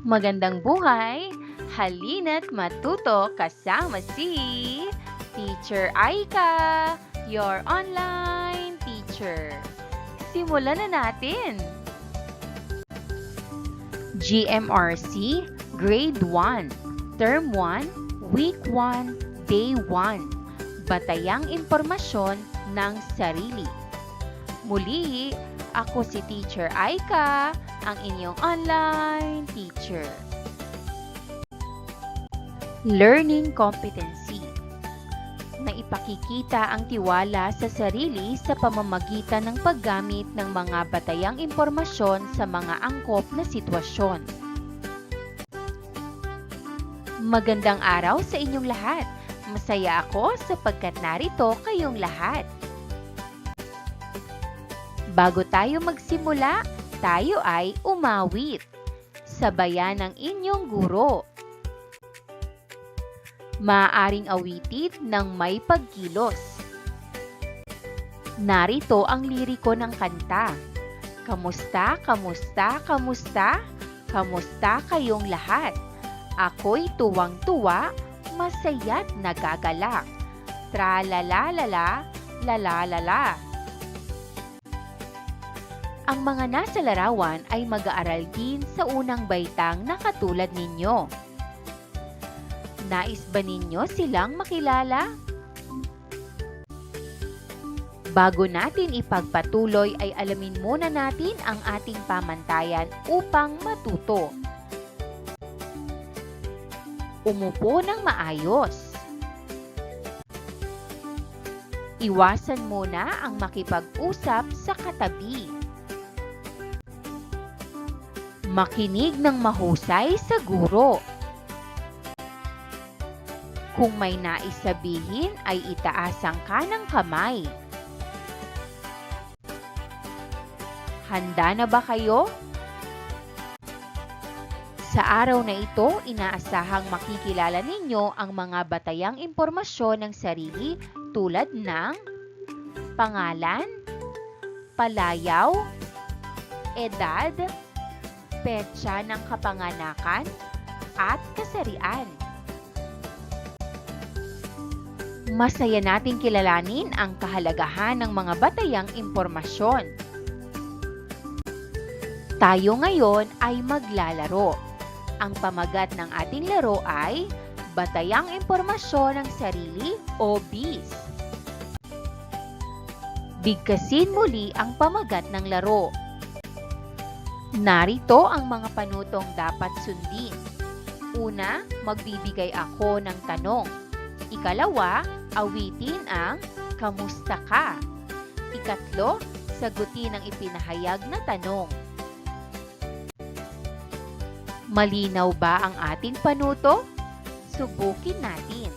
Magandang buhay! Halina't matuto kasama si Teacher Aika, your online teacher. Simulan na natin! GMRC Grade 1, Term 1, Week 1, Day 1. Batayang impormasyon ng sarili. Muli, ako si Teacher Aika, ang inyong online teacher. Learning competency. Naipakikita ang tiwala sa sarili sa pamamagitan ng paggamit ng mga batayang impormasyon sa mga angkop na sitwasyon. Magandang araw sa inyong lahat. Masaya ako sapagkat narito kayong lahat. Bago tayo magsimula, tayo ay umawit. Sabayan ng inyong guro. Maaaring awitin ng may pagkilos. Narito ang liriko ng kanta. Kamusta, kamusta, kamusta? Kamusta kayong lahat? Ako'y tuwang-tuwa, masaya't nagagalak. Tra-la-la-la-la, la-la-la-la. Ang mga nasa larawan ay mag-aaral din sa unang baitang na katulad ninyo. Nais ba ninyo silang makilala? Bago natin ipagpatuloy ay alamin muna natin ang ating pamantayan upang matuto. Umupo ng maayos. Iwasan muna ang makipag-usap sa katabi. Makinig ng mahusay sa guro. Kung may nais sabihin ay itaas ang kanang kamay. Handa na ba kayo? Sa araw na ito, inaasahang makikilala ninyo ang mga batayang impormasyon ng sarili tulad ng pangalan, palayaw, edad, petsa ng kapanganakan, at kasarian. Masaya nating kilalanin ang kahalagahan ng mga batayang impormasyon. Tayo ngayon ay maglalaro. Ang pamagat ng ating laro ay batayang impormasyon ng sarili o BIS. Bigkasin muli ang pamagat ng laro. Narito ang mga panutong dapat sundin. Una, magbibigay ako ng tanong. Ikalawa, awitin ang kamusta ka. Ikatlo, sagutin ang ipinahayag na tanong. Malinaw ba ang ating panuto? Subukin natin.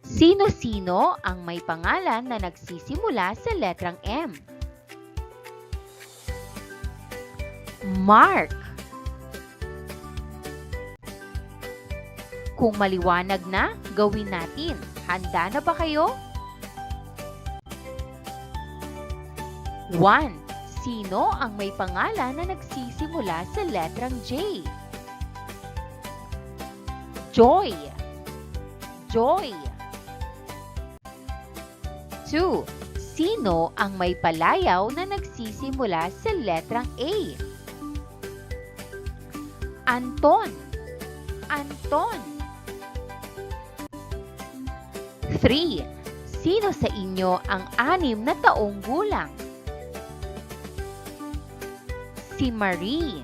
Sino-sino ang may pangalan na nagsisimula sa letrang M? Mark. Kung maliwanag na, gawin natin. Handa na ba kayo? 1. Sino ang may pangalan na nagsisimula sa letrang J? Joy. Joy. 2. Sino ang may palayaw na nagsisimula sa letrang A? Anton. Anton. 3. Sino sa inyo ang 6 na taong gulang? Si Marie.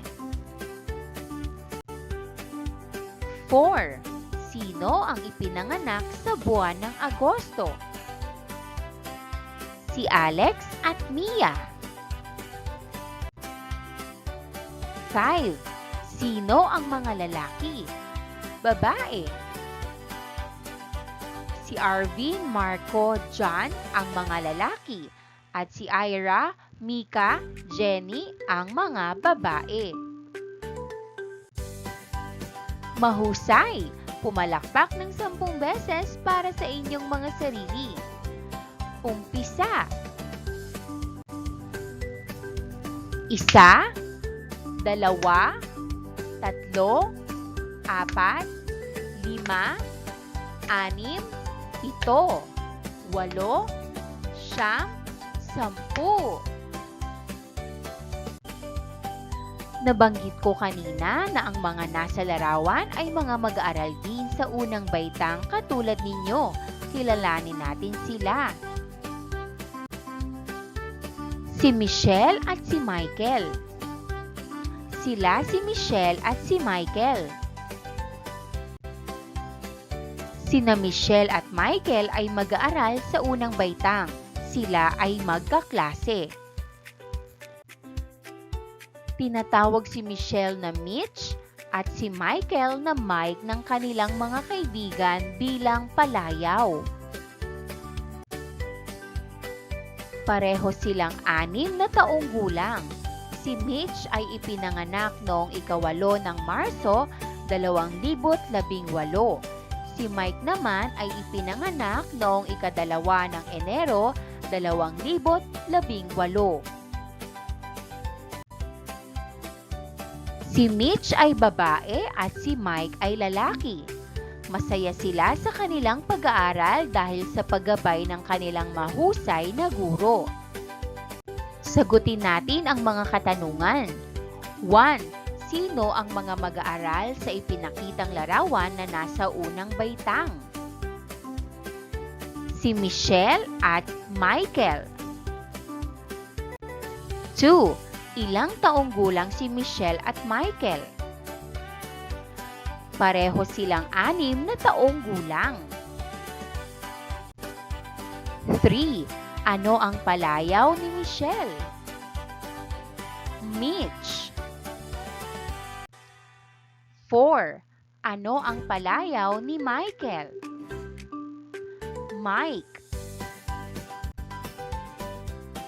4. Sino ang ipinanganak sa buwan ng Agosto? Si Alex at Mia. 5. Sino ang mga lalaki? Babae. Si Arvin, Marco, John ang mga lalaki at si Ira, Mika, Jenny ang mga babae. Mahusay! Pumalakpak ng 10 beses para sa inyong mga sarili. Umpisa. 1, dalawa, tatlo, apat, lima, anim, pito, walo, siyam, sampu. Nabanggit ko kanina na ang mga nasa larawan ay mga mag-aaral din sa unang baitang katulad ninyo. Kilalanin natin sila. Si Michelle at si Michael. Sila si Michelle at si Michael. Sina Michelle at Michael ay mag-aaral sa unang baitang. Sila ay magkaklase. Tinatawag si Michelle na Mitch at si Michael na Mike ng kanilang mga kaibigan bilang palayaw. Pareho silang 6 na taong gulang. Si Mitch ay ipinanganak noong 8 ng Marso, 2018. Si Mike naman ay ipinanganak noong 2 ng Enero, 2018. Si Mitch ay babae at si Mike ay lalaki. Masaya sila sa kanilang pag-aaral dahil sa paggabay ng kanilang mahusay na guro. Sagutin natin ang mga katanungan. 1. Sino ang mga mag-aaral sa ipinakitang larawan na nasa unang baitang? Si Michelle at Michael. 2. Ilang taong gulang si Michelle at Michael? Pareho silang 6 na taong gulang. 3. Ano ang palayaw ni Michelle? Mitch. 4. Ano ang palayaw ni Michael? Mike.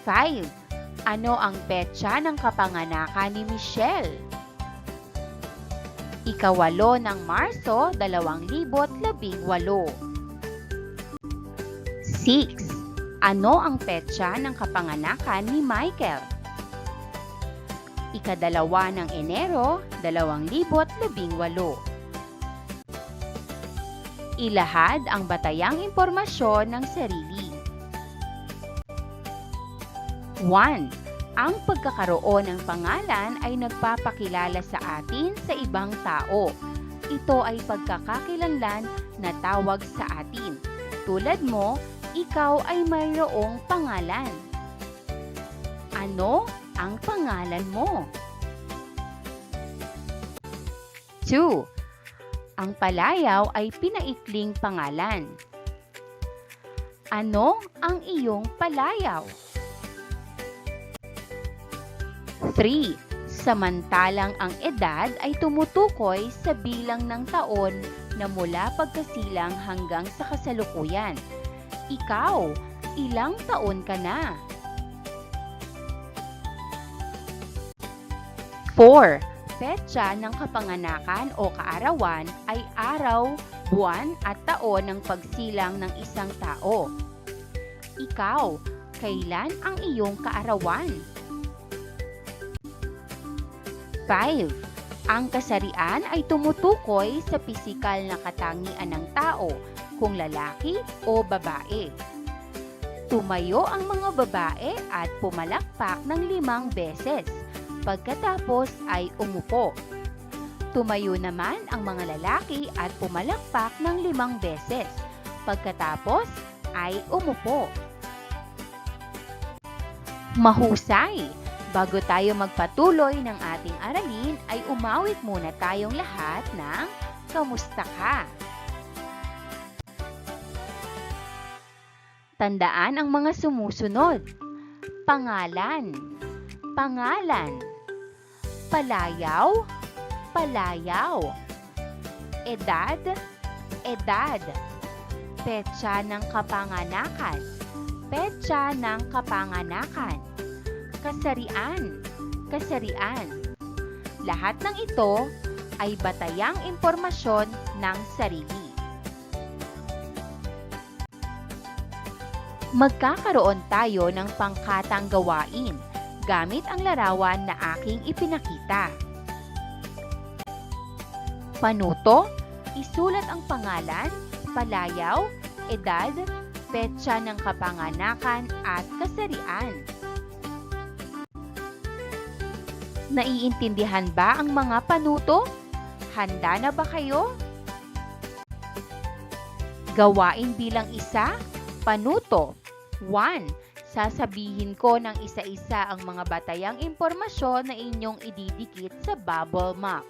5. Ano ang petsa ng kapanganakan ni Michelle? 8 ng Marso, 2018. 6. Ano ang petsa ng kapanganakan ni Michael? 2 ng Enero, 2018. Ilahad ang batayang impormasyon ng sarili. 1. Ang pagkakaroon ng pangalan ay nagpapakilala sa atin sa ibang tao. Ito ay pagkakakilanlan na tawag sa atin. Tulad mo, ikaw ay mayroong pangalan. Ano ang pangalan mo? 2. Ang palayaw ay pinaikling pangalan. Ano ang iyong palayaw? 3. Samantalang ang edad ay tumutukoy sa bilang ng taon na mula pagkasilang hanggang sa kasalukuyan. Ikaw, ilang taon ka na? 4. Petsa ng kapanganakan o kaarawan ay araw, buwan at taon ng pagsilang ng isang tao. Ikaw, kailan ang iyong kaarawan? 5. Ang kasarian ay tumutukoy sa pisikal na katangian ng tao, kung lalaki o babae. Tumayo ang mga babae at pumalakpak ng 5 beses. Pagkatapos ay umupo. Tumayo naman ang mga lalaki at pumalakpak ng 5 beses. Pagkatapos ay umupo. Mahusay! Bago tayo magpatuloy ng ating aralin, ay umawit muna tayong lahat ng kamusta ka? Tandaan ang mga sumusunod. Pangalan, pangalan. Palayaw, palayaw. Edad, edad. Petsa ng kapanganakan, petsa ng kapanganakan. Kasarian, kasarian. Lahat ng ito ay batayang impormasyon ng sarili. Magkakaroon tayo ng pangkatang gawain gamit ang larawan na aking ipinakita. Panuto, isulat ang pangalan, palayaw, edad, petsa ng kapanganakan at kasarian. Naiintindihan ba ang mga panuto? Handa na ba kayo? Gawain bilang isa, panuto. 1. Sasabihin ko ng isa-isa ang mga batayang impormasyon na inyong ididikit sa bubble map.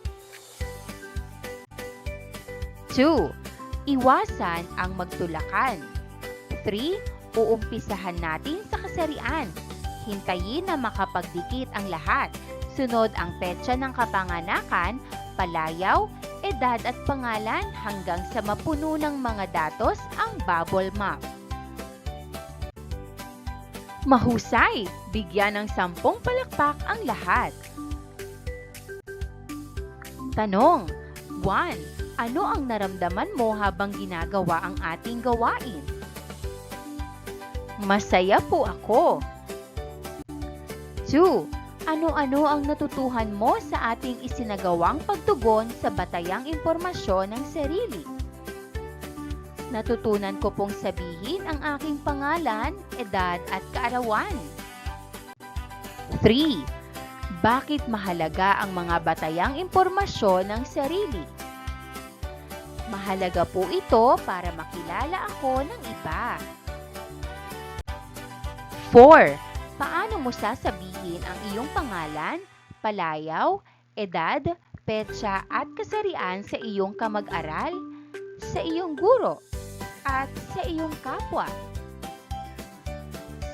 2. Iwasan ang magtulakan. 3. Uumpisahan natin sa kasarian. Hintayin na makapagdikit ang lahat. Sunod ang petsa ng kapanganakan, palayaw, edad at pangalan hanggang sa mapuno ng mga datos ang bubble map. Mahusay! Bigyan ng 10 palakpak ang lahat. Tanong 1. Ano ang naramdaman mo habang ginagawa ang ating gawain? Masaya po ako. 2. Ano-ano ang natutuhan mo sa ating isinagawang pagtugon sa batayang impormasyon ng sarili? Natutunan ko pong sabihin ang aking pangalan, edad at kaarawan. 3. Bakit mahalaga ang mga batayang impormasyon ng sarili? Mahalaga po ito para makilala ako ng iba. 4. Paano mo sasabihin ang iyong pangalan, palayaw, edad, petsa at kasarian sa iyong kamag-aral, sa iyong guro, at sa iyong kapwa?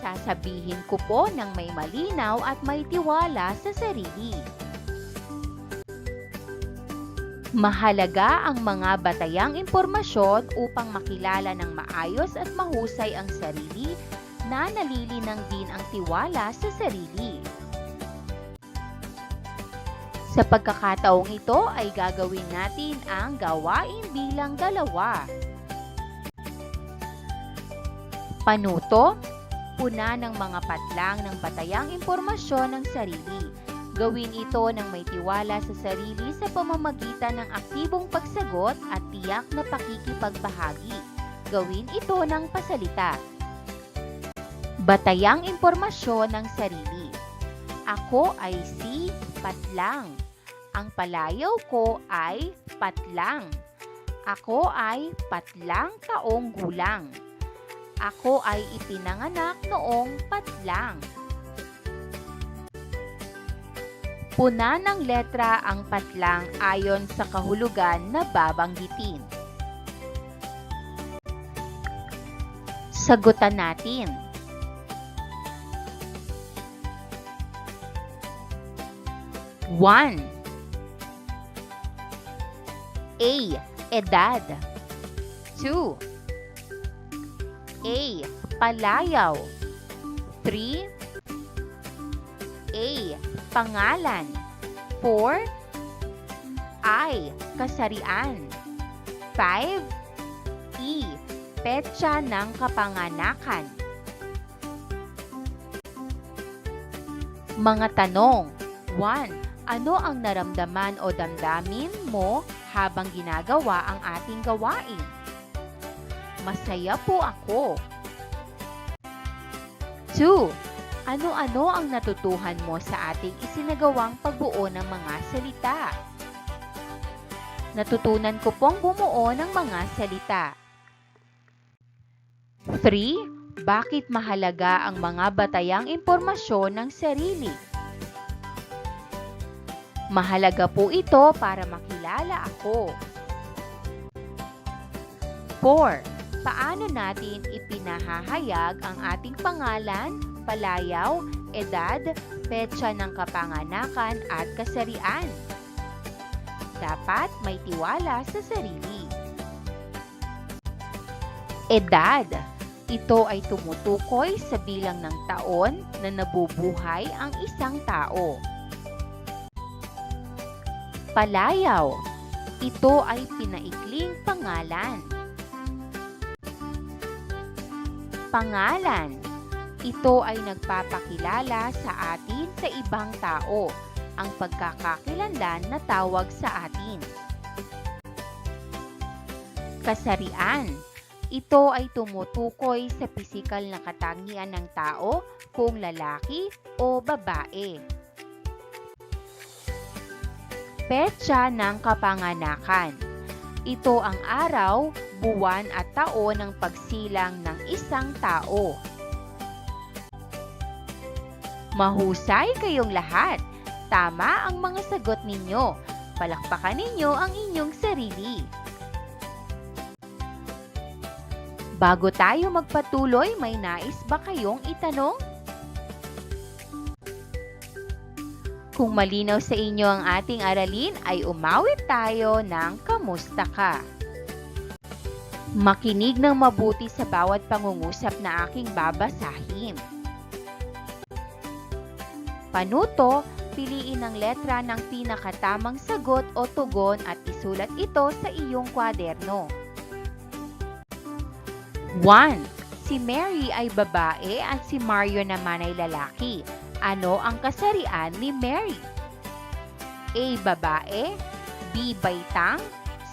Sasabihin ko po ng may malinaw at may tiwala sa sarili. Mahalaga ang mga batayang impormasyon upang makilala ng maayos at mahusay ang sarili na nalilinang din ang tiwala sa sarili. Sa pagkakataong ito ay gagawin natin ang gawain bilang 2. Panuto, puna ng mga patlang ng batayang impormasyon ng sarili. Gawin ito ng may tiwala sa sarili sa pamamagitan ng aktibong pagsagot at tiyak na pakikipagbahagi. Gawin ito ng pasalita. Batayang impormasyon ng sarili. Ako ay si Patlang. Ang palayaw ko ay Patlang. Ako ay 4 taong gulang. Ako ay ipinanganak noong Patlang. Puna ng letra ang patlang ayon sa kahulugan na babanggitin. Sagutan natin. 1. A. Edad. 2. A. Palayaw. 3. A. Pangalan. 4. I. Kasarian. 5. E. Petsa ng kapanganakan. Mga tanong. 1. Ano ang naramdaman o damdamin mo habang ginagawa ang ating gawain? Masaya po ako. 2. Ano-ano ang natutuhan mo sa ating isinagawang pagbuo ng mga salita? Natutunan ko pong bumuo ng mga salita. 3. Bakit mahalaga ang mga batayang impormasyon ng sarili? Mahalaga po ito para makilala ako. 4. Paano natin ipinahahayag ang ating pangalan, palayaw, edad, petsa ng kapanganakan at kasarian? Dapat may tiwala sa sarili. Edad. Ito ay tumutukoy sa bilang ng taon na nabubuhay ang isang tao. Palayaw. Ito ay pinaikling pangalan. Pangalan. Ito ay nagpapakilala sa atin sa ibang tao, ang pagkakakilanlan na tawag sa atin. Kasarian. Ito ay tumutukoy sa pisikal na katangian ng tao kung lalaki o babae. Petsa ng kapanganakan. Ito ang araw, buwan at taon ng pagsilang ng isang tao. Mahusay kayong lahat. Tama ang mga sagot ninyo. Palakpakan ninyo ang inyong sarili. Bago tayo magpatuloy, may nais ba kayong itanong? Kung malinaw sa inyo ang ating aralin, ay umawit tayo ng kamusta ka. Makinig ng mabuti sa bawat pangungusap na aking babasahin. Panuto, piliin ang letra ng pinakatamang sagot o tugon at isulat ito sa iyong kwaderno. 1. Si Mary ay babae at si Mario naman ay lalaki. Ano ang kasarian ni Mary? A. Babae, B. Baitang,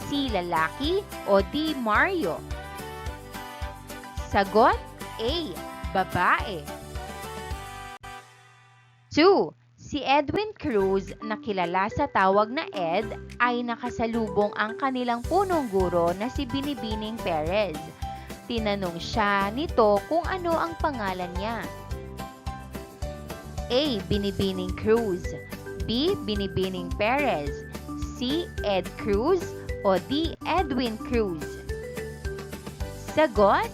C. Lalaki, o D. Mario? Sagot A. Babae. 2. Si Edwin Cruz na kilala sa tawag na Ed ay nakasalubong ang kanilang punong guro na si Binibining Perez. Tinanong siya nito kung ano ang pangalan niya. A. Binibining Cruz, B. Binibining Perez, C. Ed Cruz, o D. Edwin Cruz? Sagot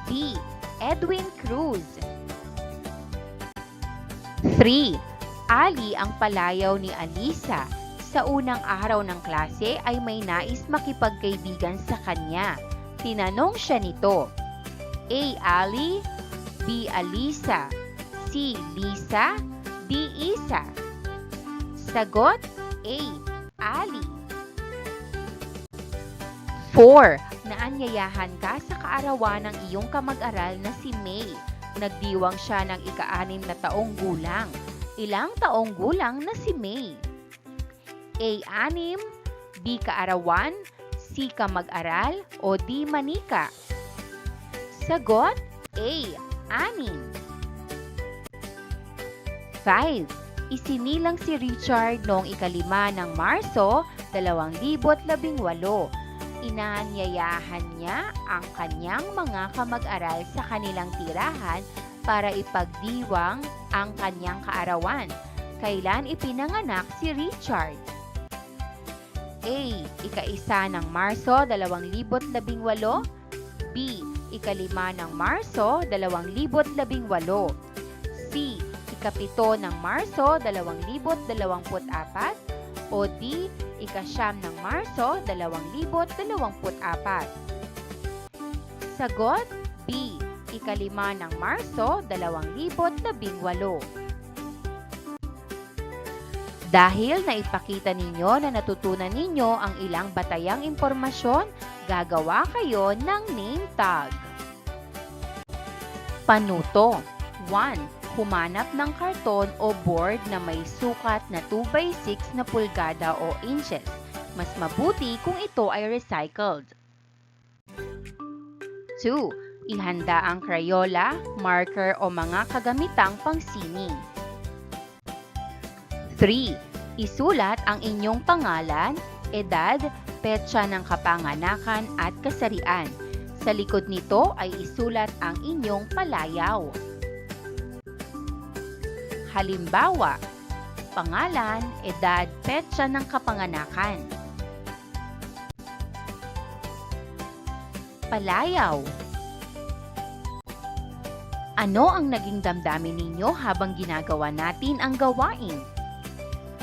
B. Edwin Cruz. 3. Ali ang palayaw ni Alisa. Sa unang araw ng klase ay may nais makipagkaibigan sa kanya. Tinanong siya nito. A. Ali, B. Alisa, C. Lisa, D. Isa? Sagot A. Ali. 4. Naanyayahan ka sa kaarawan ng iyong kamag-aral na si May. Nagdiwang siya ng ika-6 na taong gulang. Ilang taong gulang na si May? A. 6, B. Kaarawan, C. Kamag-aral, o D. Manika? Sagot A. 6. 5. Isinilang si Richard noong ika-5 ng Marso, 2018. Inaanyayahan niya ang kanyang mga kamag-aral sa kanilang tirahan para ipagdiwang ang kanyang kaarawan. Kailan ipinanganak si Richard? A. Ika-1 ng Marso, 2018, B. Ika-5 ng Marso, 2018, C. Ika-7 ng Marso, 2024, o D. Ika-9 ng Marso, 2024. Sagot B. Ika-5 ng Marso, 2018. Dahil naipakita ninyo na natutunan ninyo ang ilang batayang impormasyon, gagawa kayo ng name tag. Panuto. 1. Humanap ng karton o board na may sukat na 2x6 na pulgada o inches. Mas mabuti kung ito ay recycled. 2. Ihanda ang Crayola, marker o mga kagamitang pangsining. 3. Isulat ang inyong pangalan, edad, petsa ng kapanganakan at kasarian. Sa likod nito ay isulat ang inyong palayaw. Halimbawa, pangalan, edad, petsa ng kapanganakan. Palayaw. Ano ang naging damdamin ninyo habang ginagawa natin ang gawain?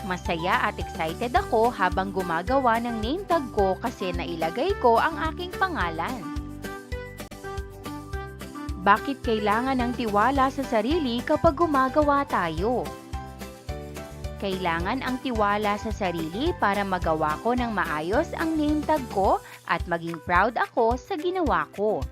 Masaya at excited ako habang gumagawa ng name tag ko kasi nailagay ko ang aking pangalan. Bakit kailangan ng tiwala sa sarili kapag gumagawa tayo? Kailangan ang tiwala sa sarili para magawa ko ng maayos ang name tag ko at maging proud ako sa ginawa ko.